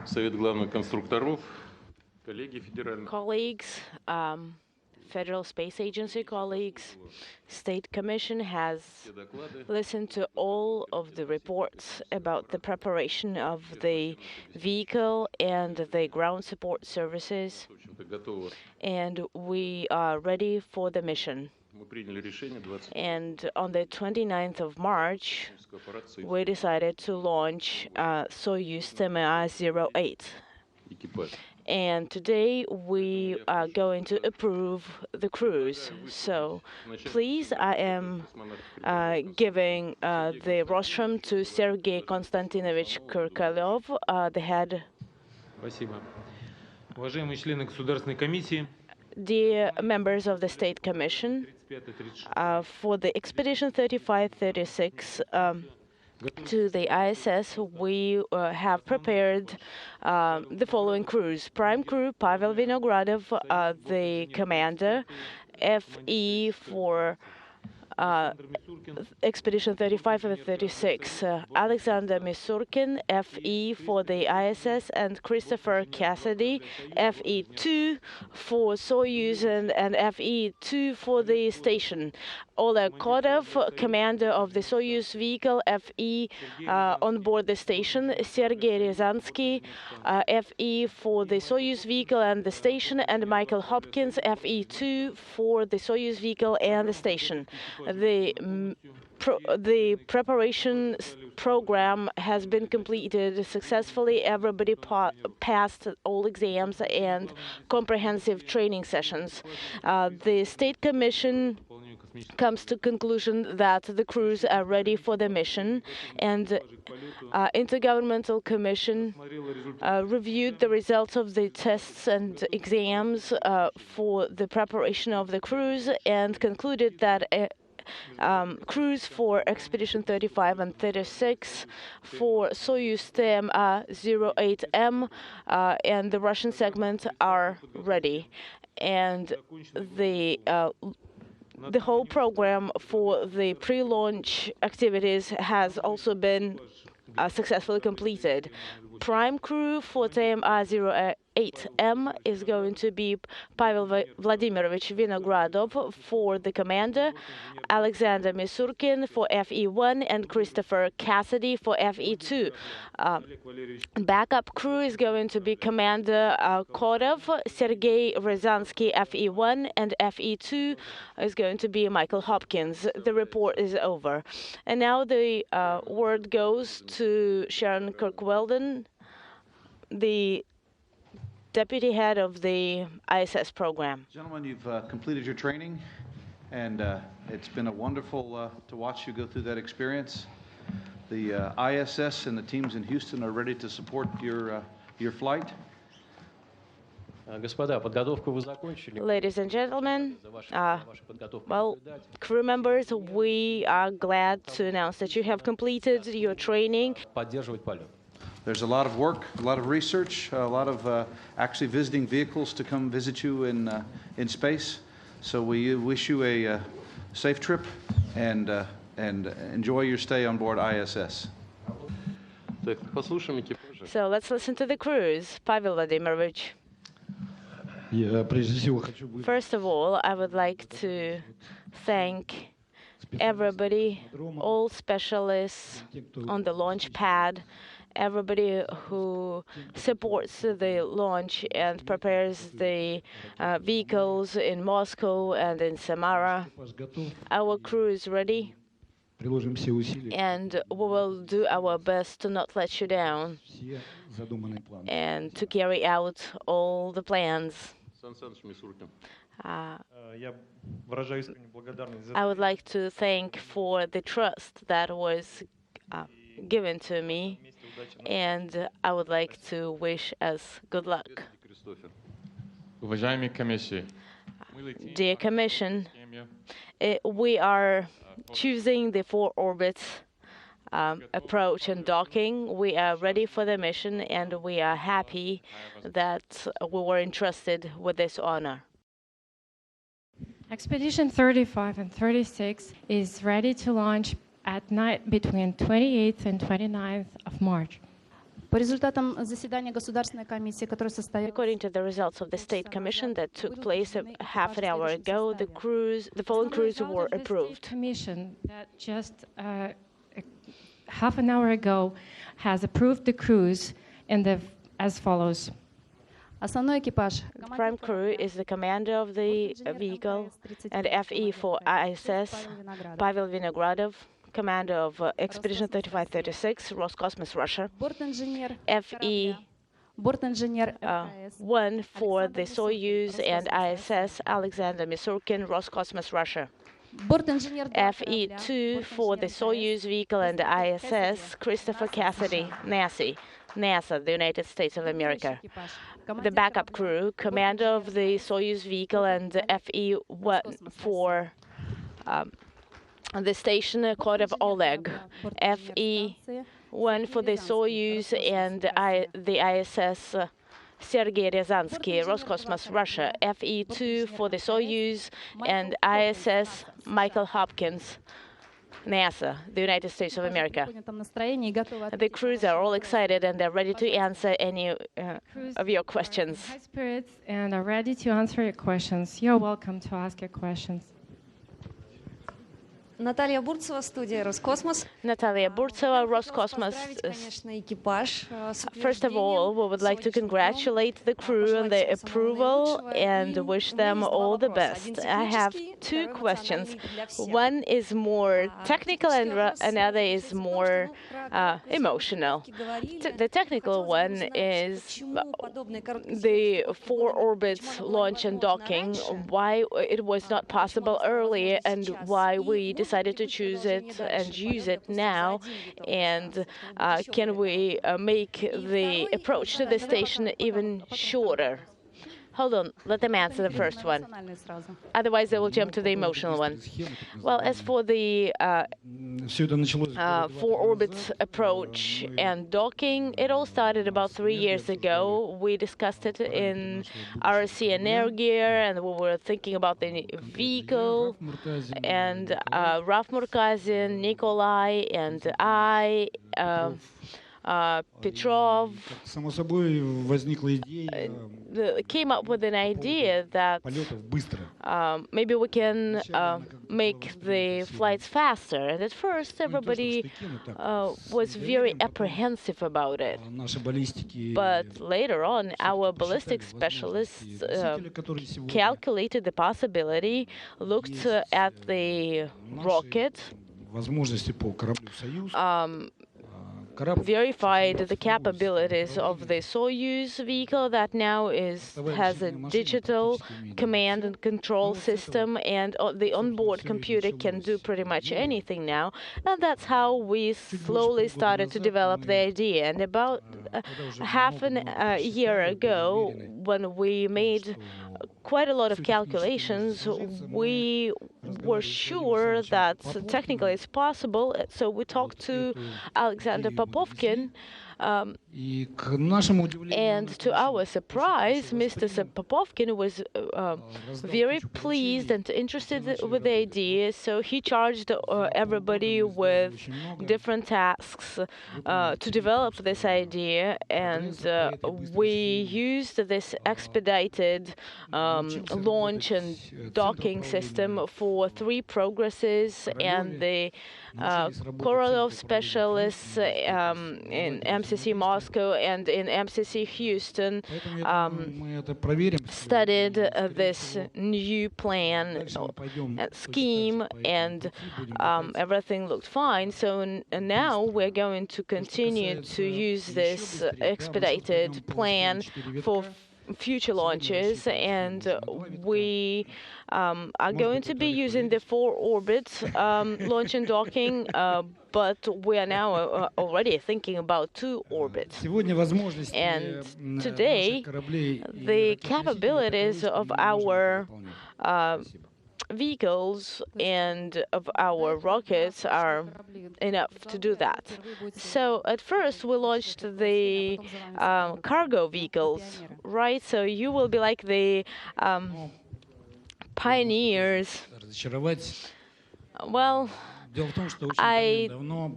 Совет главных конструкторов, коллеги федеральные. Colleagues, Federal Space Agency colleagues, State Commission has listened to all of the reports about the preparation of the vehicle and the ground support services, and we are ready for the mission. And on the 29th of March, we decided to launch Soyuz TMA-08. And today we are going to approve the cruise. So please, I am giving the rostrum to Sergei Konstantinovich Kurkalov, the head. Спасибо. Уважаемые члены Государственной комиссии, Dear members of the State Commission, for the Expedition 3536 to the ISS, we have prepared the following crews. Prime crew, Pavel Vinogradov, the commander, FE for Expedition 35 and 36, Alexander Misurkin, FE for the ISS, and Christopher Cassidy, FE2 for Soyuz and FE2 for the station. Oleg Kodov, commander of the Soyuz vehicle, FE on board the station, Sergei Ryazansky, FE for the Soyuz vehicle and the station, and Michael Hopkins, FE2 for the Soyuz vehicle and the station. The preparation program has been completed successfully. Everybody passed all exams and comprehensive training sessions. The State Commission comes to conclusion that the crews are ready for the mission, and Intergovernmental Commission reviewed the results of the tests and exams for the preparation of the crews and concluded that crews for Expedition 35 and 36 for Soyuz TMA-08M and the Russian segment are ready. And the whole program for the pre-launch activities has also been successfully completed. Prime crew for TMA-08M is going to be Pavel Vladimirovich Vinogradov for the commander, Alexander Misurkin for FE1, and Christopher Cassidy for FE2. Backup crew is going to be Commander Kodov, Sergei Ryazansky FE1, and FE2 is going to be Michael Hopkins. The report is over. And now the word goes to Sharon Kirk-Weldon, the deputy head of the ISS program. Gentlemen, you've completed your training, and it's been a wonderful to watch you go through that experience. The ISS and the teams in Houston are ready to support your flight. Ladies and gentlemen, well, crew members, we are glad to announce that you have completed your training. There's a lot of work, a lot of research, a lot of actually visiting vehicles to come visit you in space. So we wish you a safe trip and enjoy your stay on board ISS. So let's listen to the crews. Pavel Vladimirovich. First of all, I would like to thank everybody, all specialists on the launch pad, everybody who supports the launch and prepares the vehicles in Moscow and in Samara. Our crew is ready, and we will do our best to not let you down and to carry out all the plans. I would like to thank for the trust that was given to me, and I would like to wish us good luck. Dear Commission, we are choosing the 4 orbits approach and docking. We are ready for the mission, and we are happy that we were entrusted with this honor. Expedition 35 and 36 is ready to launch at night between 28th and 29th of March. По результатам заседания Государственной комиссии, которое состоялось, According to the results of the State Commission that took place half an hour ago, the following crews were approved. Commission that just half an hour ago has approved the crews as follows. основной экипаж, The prime crew is the commander of the vehicle, and FE for ISS, Pavel Vinogradov, commander of Expedition 3536, Roscosmos, Russia. бортинженер, FE бортинженер 1 for the Soyuz and ISS, Alexander Misurkin, Roscosmos, Russia. бортинженер FE2 for the Soyuz vehicle and ISS, Christopher Cassidy, NASA, the United States of America. The backup crew, commander of the Soyuz vehicle and FE1 for the station Korov Oleg, FE1 for the Soyuz and the ISS Sergei Ryazansky, Roscosmos, Russia, FE2 for the Soyuz and ISS Michael Hopkins, NASA, the United States of America. The crews are all excited and they're ready to answer any of your questions. High spirits and are ready to answer your questions. You're welcome to ask your questions. Наталья Бурцева, студия «Роскосмос». Natalia Burtseva, Roscosmos. Конечно, экипаж. First of all, we would like to congratulate the crew on the approval and wish them all the best. I have two questions. One is more technical and another is more emotional. The technical one is the 4 orbits launch and docking, why it was not possible earlier and why we decided to choose it and use it now, and can we make the approach to the station even shorter? Hold on, let them answer the first one. Otherwise, they will jump to the emotional one. Well, as for the 4 orbits approach and docking, it all started about 3 years ago. We discussed it in RC Energia, and we were thinking about the vehicle, and Raf Murkazin, Nikolai, and I, Petrov came up with an idea that maybe we can make the flights faster. And at first, everybody was very apprehensive about it. But later on, our ballistic specialists calculated the possibility, looked at the rocket, verified the capabilities of the Soyuz vehicle that now has a digital command and control system, and the onboard computer can do pretty much anything now. And that's how we slowly started to develop the idea. And about half a year ago, when we made quite a lot of calculations, we were sure that technically it's possible. So we talked to Alexander Popovkin, and to our surprise, Mr. Popovkin was very pleased and interested with the idea, so he charged everybody with different tasks to develop this idea, and we used this expedited launch and docking system for 3 progresses, and the Korolev specialists in MCC Moscow and in MCC Houston studied this new plan and scheme, and everything looked fine. So now we're going to continue to use this expedited plan for future launches, and we are going to be using the 4 orbits launch and docking, but we are now already thinking about 2 orbits. And today, the capabilities of our vehicles and of our rockets are enough to do that. So at first we launched the cargo vehicles, right? So you will be like the pioneers. Well, I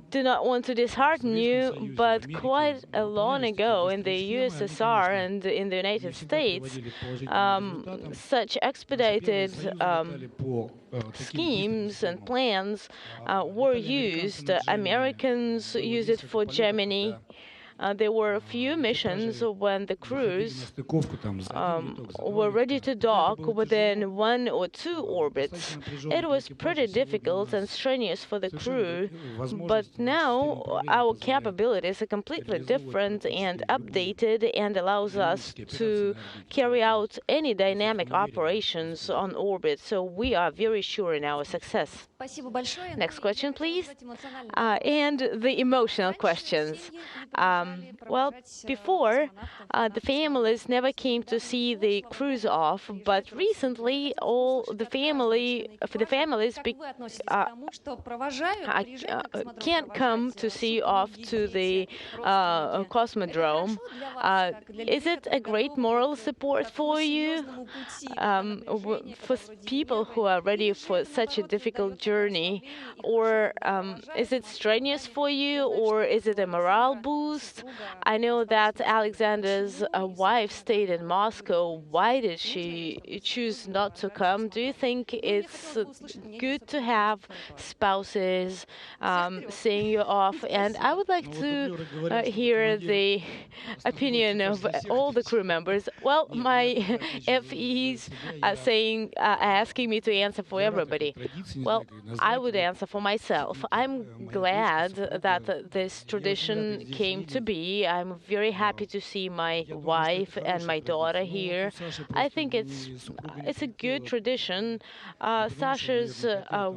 do not want to dishearten you, but quite a long ago in the USSR and in the United States, such expedited schemes and plans were used. Americans used it for Germany. There were a few missions when the crews were ready to dock within 1 or 2 orbits. It was pretty difficult and strenuous for the crew, but now our capabilities are completely different and updated and allows us to carry out any dynamic operations on orbit, so we are very sure in our success. Next question, please. And the emotional questions. Well, before, the families never came to see the cruise off, but recently all the families can't come to see off to the Cosmodrome. Is it a great moral support for you, for people who are ready for such a difficult journey? Or is it strenuous for you, or is it a morale boost? I know that Alexander's wife stayed in Moscow. Why did she choose not to come? Do you think it's good to have spouses seeing you off? And I would like to hear the opinion of all the crew members. Well, my FEs are asking me to answer for everybody. Well, I would answer for myself. I'm glad that this tradition came to be. I'm very happy to see my wife and my daughter here. I think it's a good tradition. Sasha's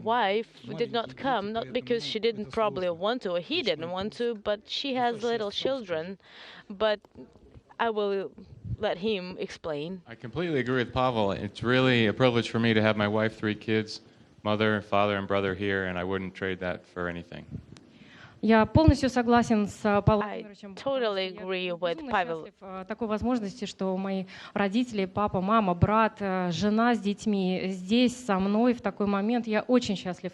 wife did not come, not because she didn't probably want to or he didn't want to, but she has little children. But I will let him explain. I completely agree with Pavel. It's really a privilege for me to have my wife, 3 kids, mother, father, and brother here, and I wouldn't trade that for anything. Я полностью согласен с Павлом I Владимировичем. totally agree with Безумно Pavel. счастлив такой возможности, что мои родители, папа, мама, брат, жена с детьми здесь со мной в такой момент. Я очень счастлив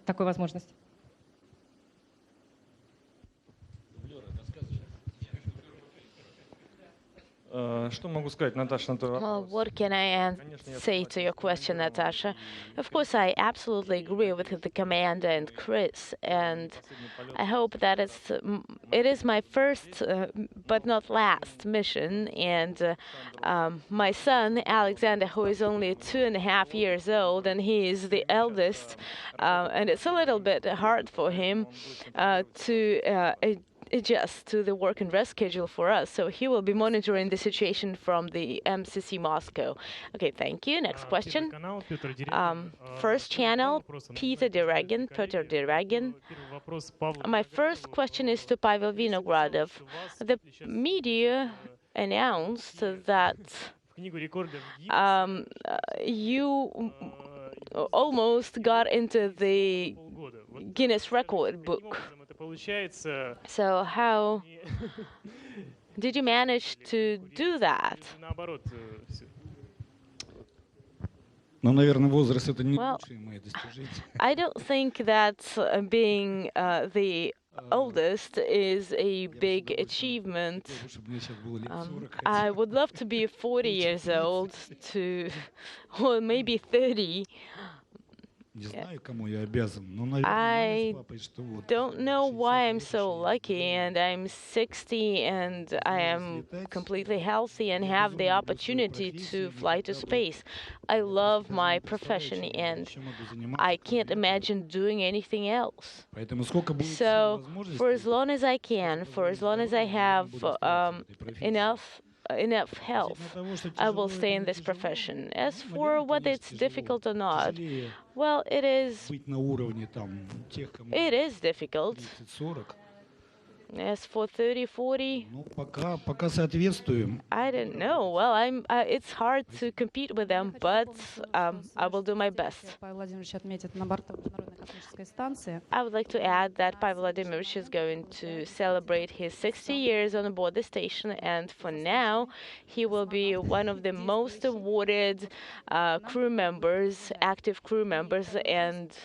такой возможности. Что могу сказать, Наташа, на твой Well, вопрос? what can I say to your question, Natasha? Of course, I absolutely agree with the commander and Chris, and I hope that it is my first but not last mission. And my son, Alexander, who is only 2.5 years old, and he is the eldest, and it's a little bit hard for him to adjust to the work and rest schedule for us. So he will be monitoring the situation from the MCC Moscow. Okay, thank you. Next question. First channel, Peter Deragin. My first question is to Pavel Vinogradov. The media announced that you almost got into the Guinness Record book. So how did you manage to do that? Ну, наверное, возраст это не Well, лучшие мои достижения. I don't think that being the oldest is a big achievement. Чтобы мне сейчас было лет 40. I would love to be 40 years old or maybe 30. Не знаю, кому я обязан, но, наверное, I маме с папой, что вот don't know 60 why I'm лет so еще lucky, and I'm 60 and I am completely healthy and have the opportunity to fly to space. I love my profession and еще могу заниматься. I can't imagine doing anything else. Поэтому сколько будет So, for as возможностей, long as I can, for as long as I have enough health, I will stay in this profession. As for whether it's difficult or not, тяжелее well, it is быть на уровне там тех, кому difficult. 30-40. As for 30, 40, Ну, пока соответствуем. I don't know. Well, it's hard to compete with them, but I will do my best. Павел Владимирович отметит на борту Международной космической станции. I would like to add that Pavel Vladimirovich is going to celebrate his 60 years on board the station, and for now, he will be one of the most awarded crew members, active crew members, and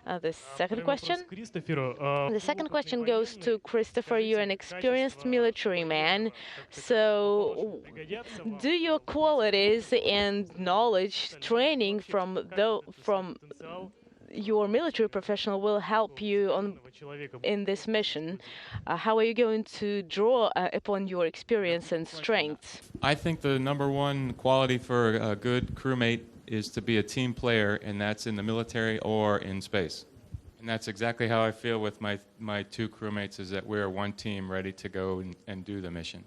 The second question? The second question goes to Christopher. You're an experienced military man. So, do your qualities and knowledge, training from your military professional will help you in this mission? How are you going to draw upon your experience and strengths? I think the number one quality for a good crewmate is to be a team player, and that's in the military or in space. And that's exactly how I feel with my two crewmates, is that we're one team ready to go and do the mission.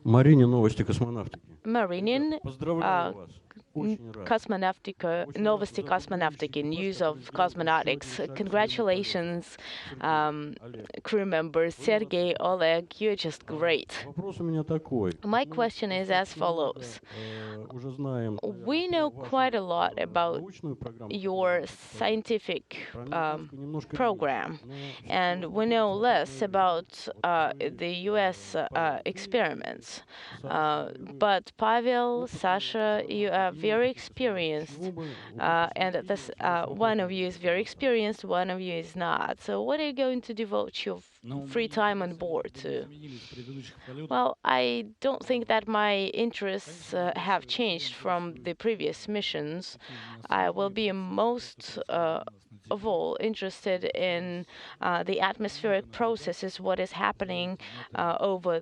Марине новости космонавтики. Marinian, Поздравляю вас. Новости космонавтики, news of cosmonautics. Congratulations, crew members. Sergey, Oleg, you're just great. Вопрос у меня такой. My question is as follows. We know quite a lot about your scientific program, and we know less about the U.S. experiments. But Pavel, Sasha, you are very experienced, and this, one of you is very experienced, one of you is not. So what are you going to devote your free time on board to? Well, I don't think that my interests have changed from the previous missions. I will be most of all interested in the atmospheric processes, what is happening over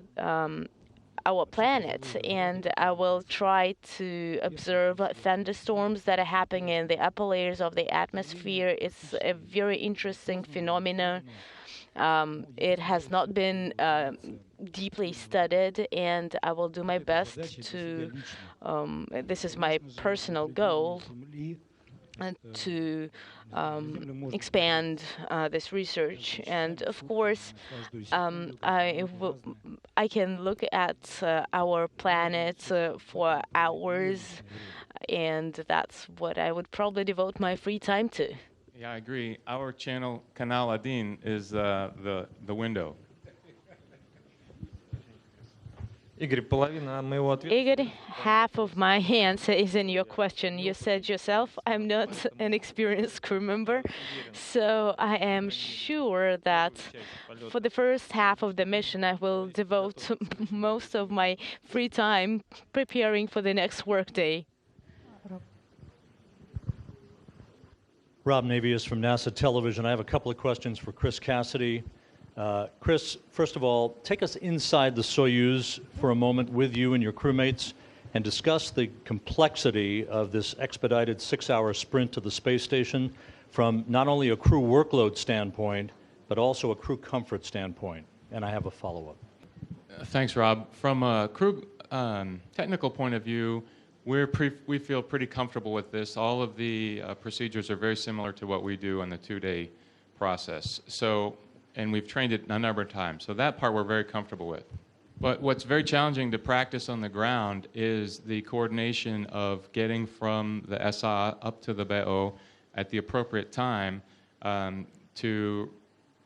our planet, and I will try to observe thunderstorms that are happening in the upper layers of the atmosphere. It's a very interesting phenomenon. It has not been deeply studied, and I will do my best to, this is my personal goal, to expand this research. And of course, I can look at our planet for hours, and that's what I would probably devote my free time to. Yeah, I agree. Our channel, Canal Adin, is the window. Igor, half of my answer is in your question. You said yourself, I'm not an experienced crew member, so I am sure that for the first half of the mission, I will devote most of my free time preparing for the next workday. Rob Navius from NASA Television. I have a couple of questions for Chris Cassidy. Chris, first of all, take us inside the Soyuz for a moment with you and your crewmates and discuss the complexity of this expedited 6-hour sprint to the space station from not only a crew workload standpoint, but also a crew comfort standpoint. And I have a follow-up. Thanks, Rob. From a crew technical point of view, we feel pretty comfortable with this. All of the procedures are very similar to what we do on the 2-day process. And we've trained it a number of times. So that part we're very comfortable with. But what's very challenging to practice on the ground is the coordination of getting from the SA up to the BO at the appropriate time to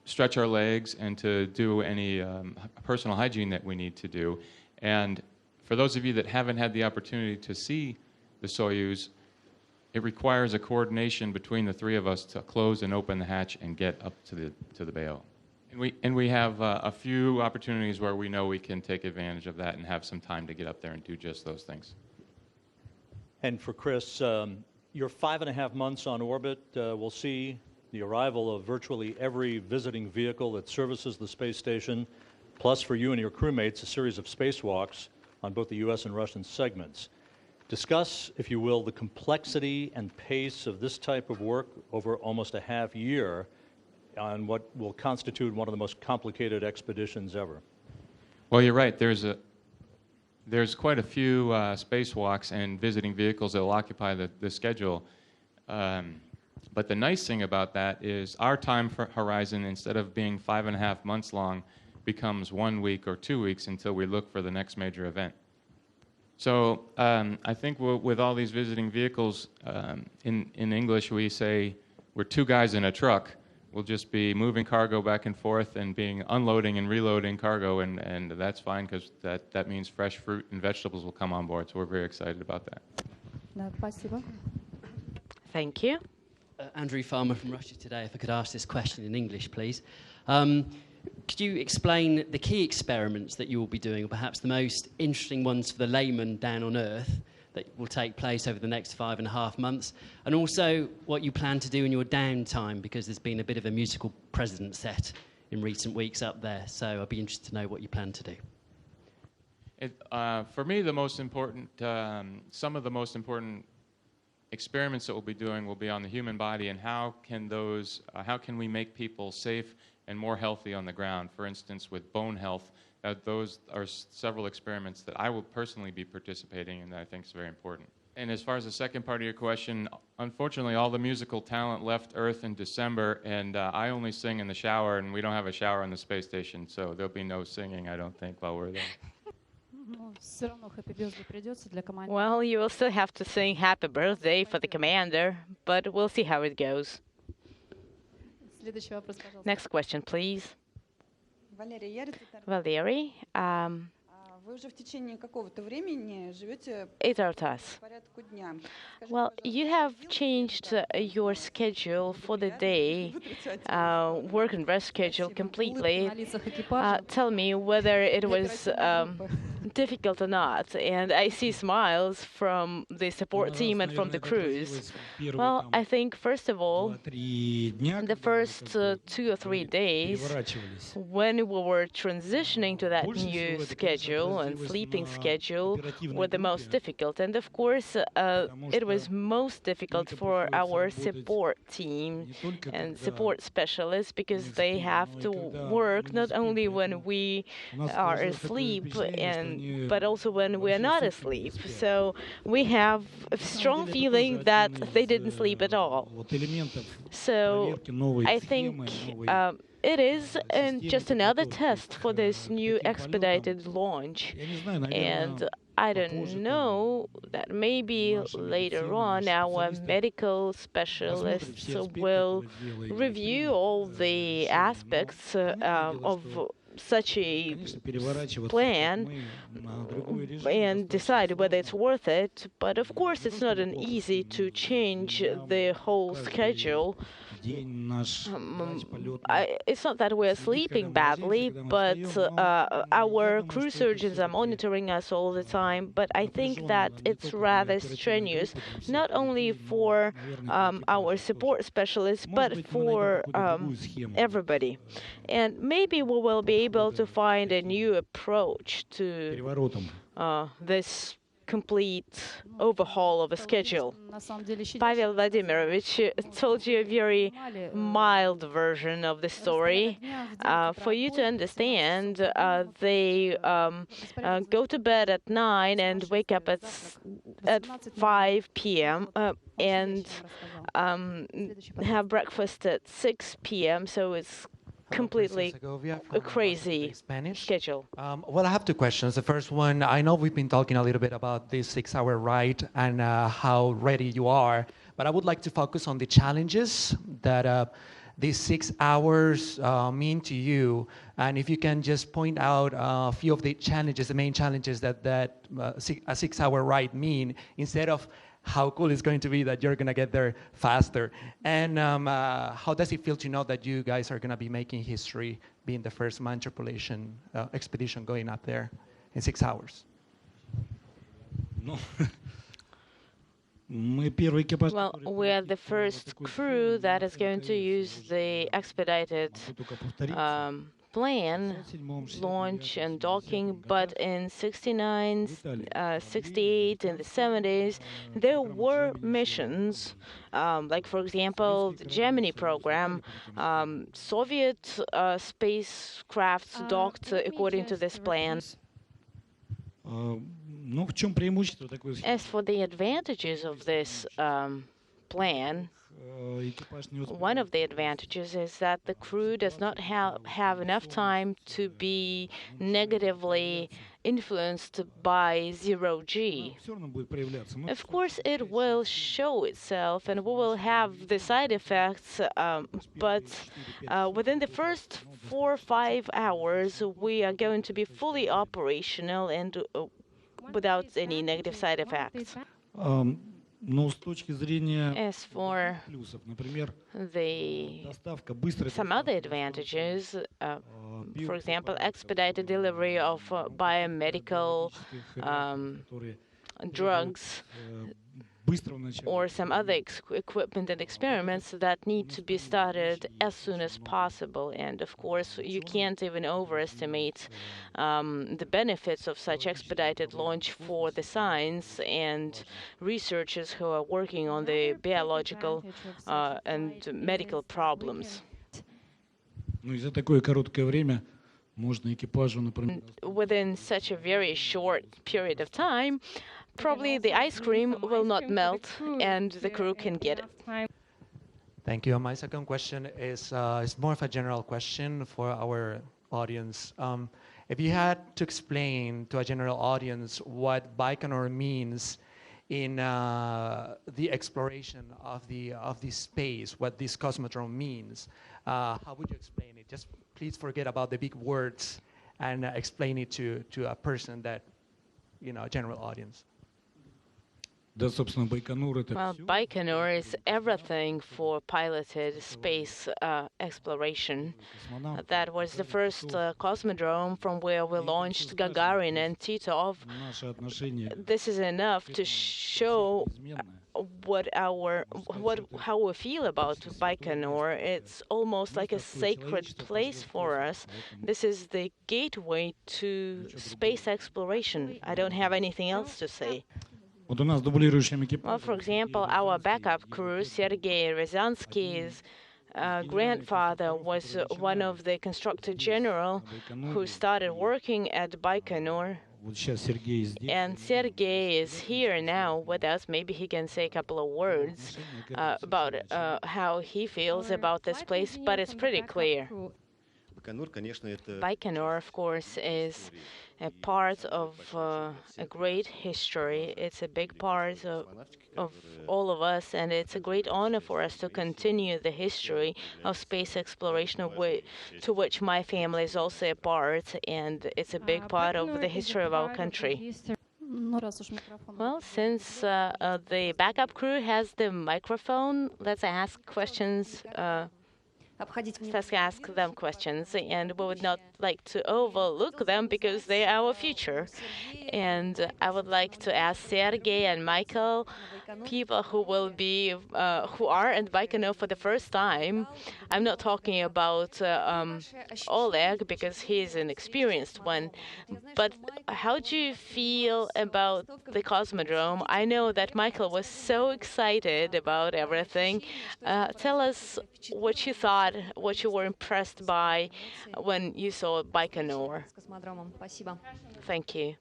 stretch our legs and to do any personal hygiene that we need to do. And for those of you that haven't had the opportunity to see the Soyuz, it requires a coordination between the three of us to close and open the hatch and get up to the BO. And we have a few opportunities where we know we can take advantage of that and have some time to get up there and do just those things. And for Chris, your 5.5 months on orbit will see the arrival of virtually every visiting vehicle that services the space station, plus for you and your crewmates, a series of spacewalks on both the U.S. and Russian segments. Discuss, if you will, the complexity and pace of this type of work over almost a half year on what will constitute one of the most complicated expeditions ever. Well, you're right. There's quite a few spacewalks and visiting vehicles that will occupy the schedule. But the nice thing about that is our time horizon, instead of being 5.5 months long, becomes 1 week or 2 weeks until we look for the next major event. So I think with all these visiting vehicles, in English we say we're two guys in a truck. We'll just be moving cargo back and forth and unloading and reloading cargo, and that's fine because that means fresh fruit and vegetables will come on board. So we're very excited about that. Thank you. Andrew Farmer from Russia Today. If I could ask this question in English, please. Could you explain the key experiments that you will be doing, or perhaps the most interesting ones for the layman down on Earth that will take place over the next 5.5 months, and also what you plan to do in your downtime, because there's been a bit of a musical precedent set in recent weeks up there, so I'd be interested to know what you plan to do. For me, the most important, some of the most important experiments that we'll be doing will be on the human body and how can we make people safe and more healthy on the ground. For instance, with bone health, those are several experiments that I will personally be participating in that I think is very important. And as far as the second part of your question, unfortunately, all the musical talent left Earth in December, and I only sing in the shower, and we don't have a shower on the space station, so there'll be no singing, I don't think, while we're there. Well, you will still have to sing Happy Birthday for the commander, but we'll see how it goes. Next question, please. Valerie, it's our task. Well, you have changed your schedule for the day, work and rest schedule completely. Tell me whether it was difficult or not. And I see smiles from the support team and from the crews. Well, I think, first of all, the first 2 or 3 days, when we were transitioning to that new schedule and sleeping schedule, were the most difficult. And of course, it was most difficult for our support team and support specialists, because they have to work not only when we are asleep, but also when we are not asleep. So we have a strong feeling that they didn't sleep at all. So I think it is just another test for this new expedited launch. And I don't know that maybe later on our medical specialists will review all the aspects of such a plan and decide whether it's worth it. But of course, it's not an easy to change the whole schedule. It's not that we're sleeping badly, but our crew surgeons are monitoring us all the time. But I think that it's rather strenuous, not only for our support specialists, but for everybody. And maybe we will be able to find a new approach to this complete overhaul of a schedule. Pavel Vladimirovich told you a very mild version of the story. For you to understand, they go to bed at 9 and wake up at 5 p.m. And have breakfast at 6 p.m. So it's completely a crazy schedule. Well, I have 2 questions. The first one, I know we've been talking a little bit about this 6-hour ride and how ready you are, but I would like to focus on the challenges that these 6 hours mean to you. And if you can just point out a few of the challenges, the main challenges that a 6-hour ride mean, instead of how cool it's going to be that you're going to get there faster. And how does it feel to know that you guys are going to be making history, being the first manned tripulation expedition going up there in 6 hours? Well, we are the first crew that is going to use the expedited plan, launch and docking, but in 69, 68, in the 70s, there were missions, like, for example, the Gemini program. Soviet spacecrafts docked according to this plan. As for the advantages of this plan, one of the advantages is that the crew does not have enough time to be negatively influenced by zero-G. Of course, it will show itself and we will have the side effects, but within the first 4 or 5 hours, we are going to be fully operational and without any negative side effects. Но с точки зрения As for плюсов, например, доставка, быстрая some other advantages, for example, expedited delivery of biomedical drugs or some other equipment and experiments that need to be started as soon as possible. And of course, you can't even overestimate the benefits of such expedited launch for the science and researchers who are working on the biological and medical problems. ну и за такое короткое время можно экипажу, например, Within such a very short period of time, probably the ice cream will not melt and the crew can get it. Thank you. My second question is more of a general question for our audience. If you had to explain to a general audience what Baikonur means in the exploration of the space, what this cosmodrome means, how would you explain it? Just please forget about the big words and explain it to a person that, a general audience. Да, собственно, Байконур это Well, Baikonur is everything for piloted space exploration. That was the first cosmodrome from where we launched Gagarin and Titov. This is enough to show how we feel about Baikonur. It's almost like a sacred place for us. This is the gateway to space exploration. I don't have anything else to say. Вот у нас дублирующим экипажем. Well, for example, our backup crew, Sergei Ryazansky's grandfather was one of the constructor general who started working at Baikonur. Вот сейчас Сергей здесь. And Sergei is here now with us. Maybe he can say a couple of words about how he feels about this place, but it's pretty clear. Baikonur, of course, is a part of a great history. It's a big part of all of us, and it's a great honor for us to continue the history of space exploration, to which my family is also a part, and it's a big part of the history of our country. Well, since the backup crew has the microphone, let's ask questions. Let's ask them questions, and we would not like to overlook them because they are our future. And I would like to ask Sergei and Michael, people who are at Baikonur for the first time. I'm not talking about Oleg because he's an experienced one, but how do you feel about the Cosmodrome? I know that Michael was so excited about everything. Tell us what you thought, what you were impressed by when you saw Baikonur. Thank you.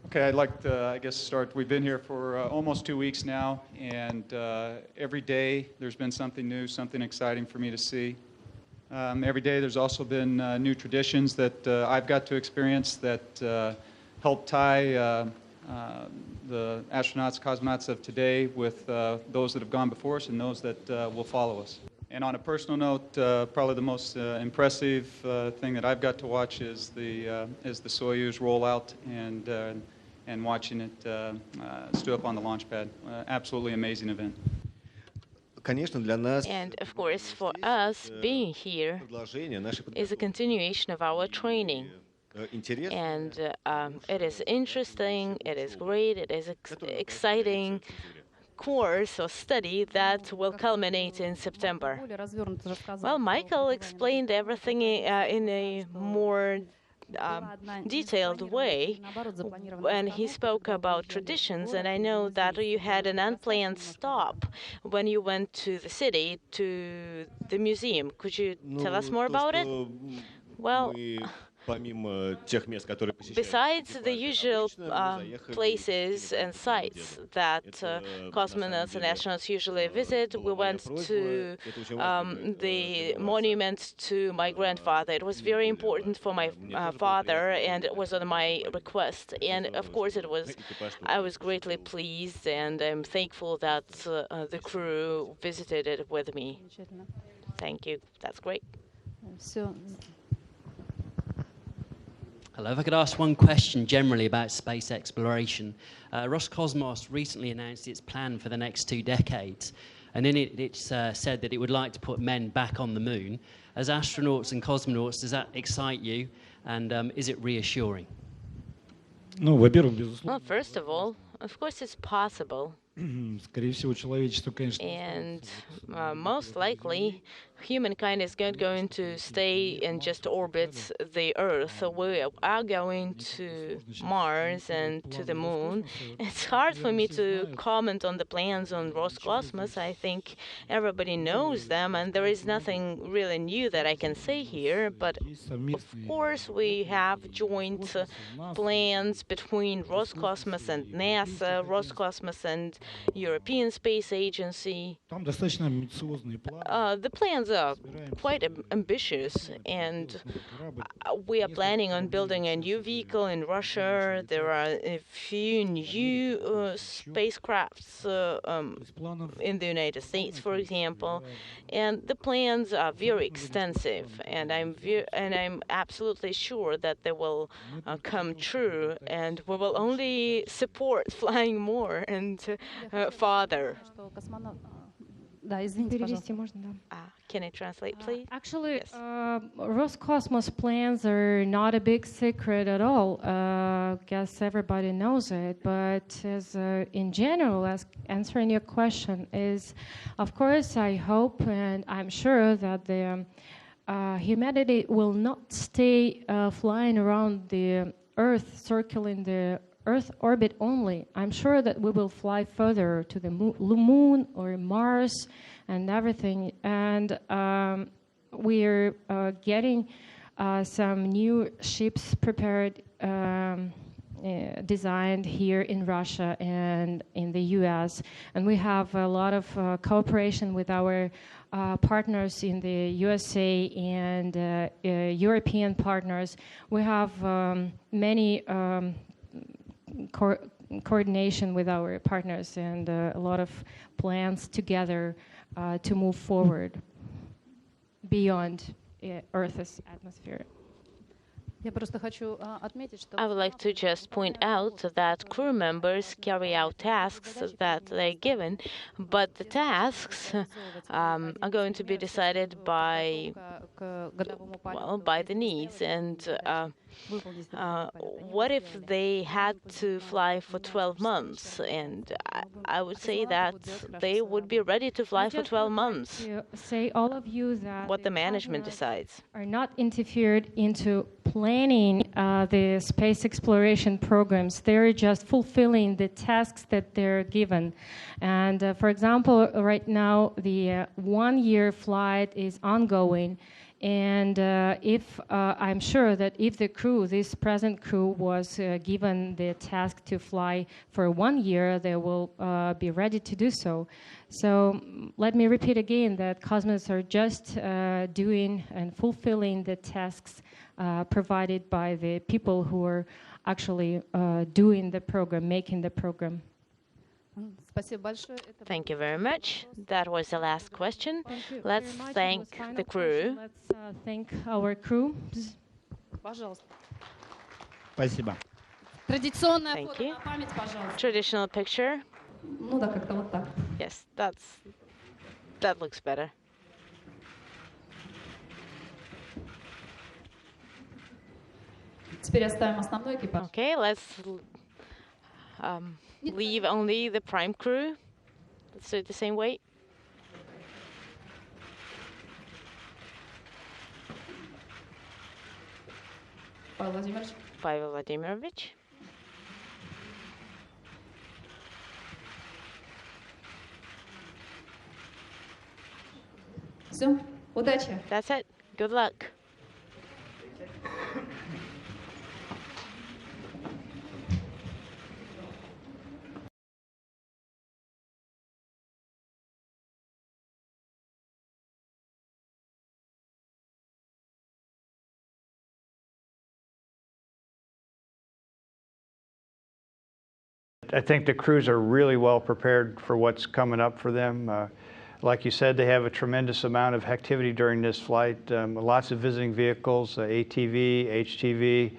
Okay, I'd like to, start. We've been here for almost 2 weeks now, and every day there's been something new, something exciting for me to see. Every day there's also been new traditions that I've got to experience that help tie the astronauts, cosmonauts of today with those that have gone before us and those that will follow us. And on a personal note, probably the most impressive thing that I've got to watch is the Soyuz rollout and watching it stood up on the launch pad. Absolutely amazing event. And of course, for us, being here is a continuation of our training. And it is interesting, it is great, it is exciting course or study that will culminate in September. Well, Michael explained everything in a more detailed way when he spoke about traditions, and I know that you had an unplanned stop when you went to the city, to the museum. Could you tell us more about it? Well, besides the usual places and sites that cosmonauts and astronauts usually visit, we went to the monument to my grandfather. It was very important for my father, and it was on my request. And of course, I was greatly pleased, and I'm thankful that the crew visited it with me. Thank you. That's great. Hello, if I could ask one question generally about space exploration. Roscosmos recently announced its plan for the next 2 decades, and in it it's said that it would like to put men back on the moon. As astronauts and cosmonauts, does that excite you, and is it reassuring? Ну, во-первых, безусловно. Well, first of all, of course it's possible. Скорее всего, человечество, конечно. And most likely, humankind is not going to stay and just orbit the Earth. So we are going to Mars and to the moon. It's hard for me to comment on the plans on Roscosmos. I think everybody knows them, and there is nothing really new that I can say here. But of course, we have joint plans between Roscosmos and NASA, Roscosmos and European Space Agency. Там достаточно амбициозные планы. The plans are quite ambitious, and we are planning on building a new vehicle in Russia. There are a few new spacecrafts in the United States, for example, and the plans are very extensive. And I'm absolutely sure that they will come true, and we will only support flying more and farther. Что Да, извините, Перевести пожалуйста. можно, да. Can I translate, please? Actually, Roscosmos plans are not a big secret at all. Guess everybody knows it. But as in general, as answering your question is, of course, I hope and I'm sure that the humanity will not stay flying around the Earth, circling the Earth orbit only. I'm sure that we will fly further to the moon or Mars and everything. And we're getting some new ships prepared, designed here in Russia and in the US. And we have a lot of cooperation with our partners in the USA and European partners. We have many coordination with our partners and a lot of plans together to move forward beyond Earth's atmosphere. Я просто хочу отметить, что I would like to just point out that crew members carry out tasks that they're given, but the tasks are going to be decided by the needs. And what if they had to fly for 12 months? And I would say that they would be ready to fly for 12 months. Say all of you that what the management decides are not interfered into planning the space exploration programs. They're just fulfilling the tasks that they're given. And for example, right now the 1-year flight is ongoing. And if I'm sure that if the crew, this present crew, was given the task to fly for 1 year, they will be ready to do so. So let me repeat again that cosmonauts are just doing and fulfilling the tasks provided by the people who are actually doing the program, making the program. Thank you very much. That was the last question. Let's thank the crew. Let's thank our crew. Пожалуйста. Спасибо. Традиционная Thank фото you. на память, пожалуйста. Traditional picture. Ну да, как-то вот так. Yes, that looks better. Теперь оставим основной экипаж. Okay, let's leave only the prime crew. Let's do it the same way. Павел Владимирович. Pavel Vladimirovich. Все, удачи. That's it. Good luck. I think the crews are really well prepared for what's coming up for them. Like you said, they have a tremendous amount of activity during this flight. Lots of visiting vehicles, ATV, HTV,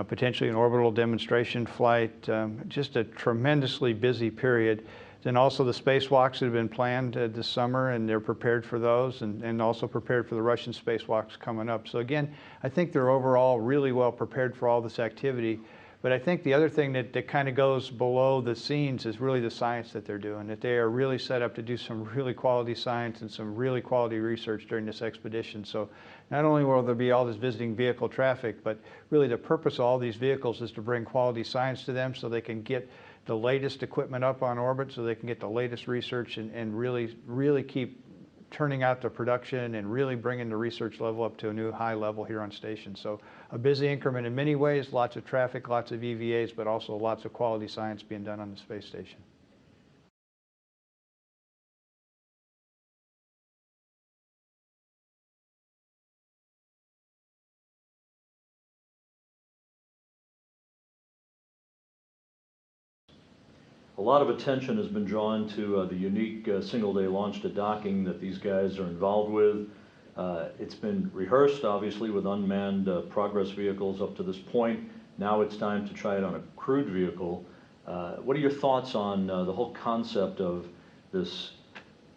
potentially an orbital demonstration flight, just a tremendously busy period. Then also the spacewalks that have been planned this summer, and they're prepared for those, and also prepared for the Russian spacewalks coming up. So again, I think they're overall really well prepared for all this activity. But I think the other thing that kind of goes below the scenes is really the science that they're doing, that they are really set up to do some really quality science and some really quality research during this expedition. So not only will there be all this visiting vehicle traffic, but really the purpose of all these vehicles is to bring quality science to them so they can get the latest equipment up on orbit, so they can get the latest research and really keep turning out the production and really bringing the research level up to a new high level here on station. So a busy increment in many ways, lots of traffic, lots of EVAs, but also lots of quality science being done on the space station. A lot of attention has been drawn to the unique single-day launch to docking that these guys are involved with. It's been rehearsed, obviously, with unmanned progress vehicles up to this point. Now it's time to try it on a crewed vehicle. What are your thoughts on the whole concept of this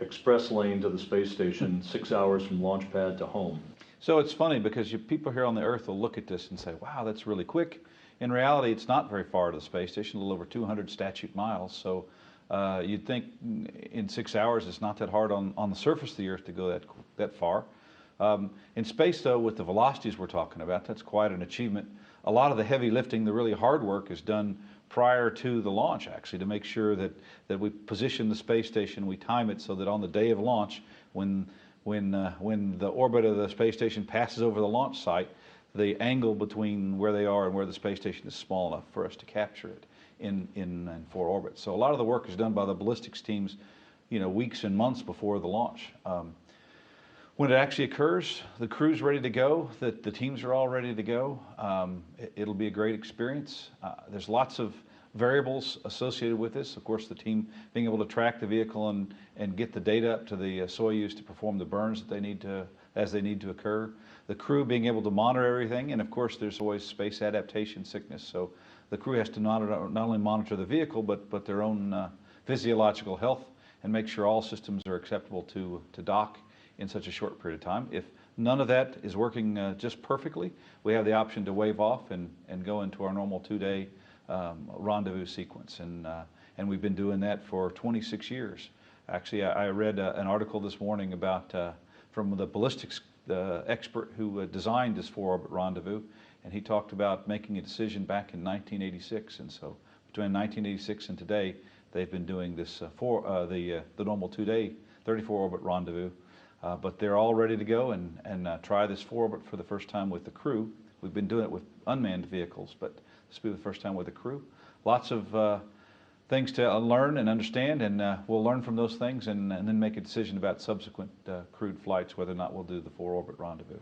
express lane to the space station, 6 hours from launch pad to home? So it's funny because people here on the Earth will look at this and say, wow, that's really quick. In reality, it's not very far to the space station, a little over 200 statute miles. So you'd think in 6 hours it's not that hard on the surface of the Earth to go that far. In space, though, with the velocities we're talking about, that's quite an achievement. A lot of the heavy lifting, the really hard work, is done prior to the launch, actually, to make sure that we position the space station, we time it so that on the day of launch, when the orbit of the space station passes over the launch site, the angle between where they are and where the space station is small enough for us to capture it in 4 orbits. So a lot of the work is done by the ballistics teams, weeks and months before the launch. When it actually occurs, the crew's ready to go, the teams are all ready to go. It'll be a great experience. There's lots of variables associated with this. Of course, the team being able to track the vehicle and get the data up to the Soyuz to perform the burns that they need to, as they need to occur. The crew being able to monitor everything, and of course there's always space adaptation sickness. So the crew has to not only monitor the vehicle, but their own physiological health and make sure all systems are acceptable to dock in such a short period of time. If none of that is working just perfectly, we have the option to wave off and go into our normal 2-day rendezvous sequence. And we've been doing that for 26 years. Actually, I read an article this morning about from the ballistics expert who designed this 4-orbit rendezvous, and he talked about making a decision back in 1986. And so between 1986 and today, they've been doing this the normal 2-day 34-orbit rendezvous. But they're all ready to go and try this 4-orbit for the first time with the crew. We've been doing it with unmanned vehicles, but this will be the first time with the crew. Lots of things to learn and understand, and we'll learn from those things and then make a decision about subsequent crewed flights, whether or not we'll do the 4-orbit rendezvous.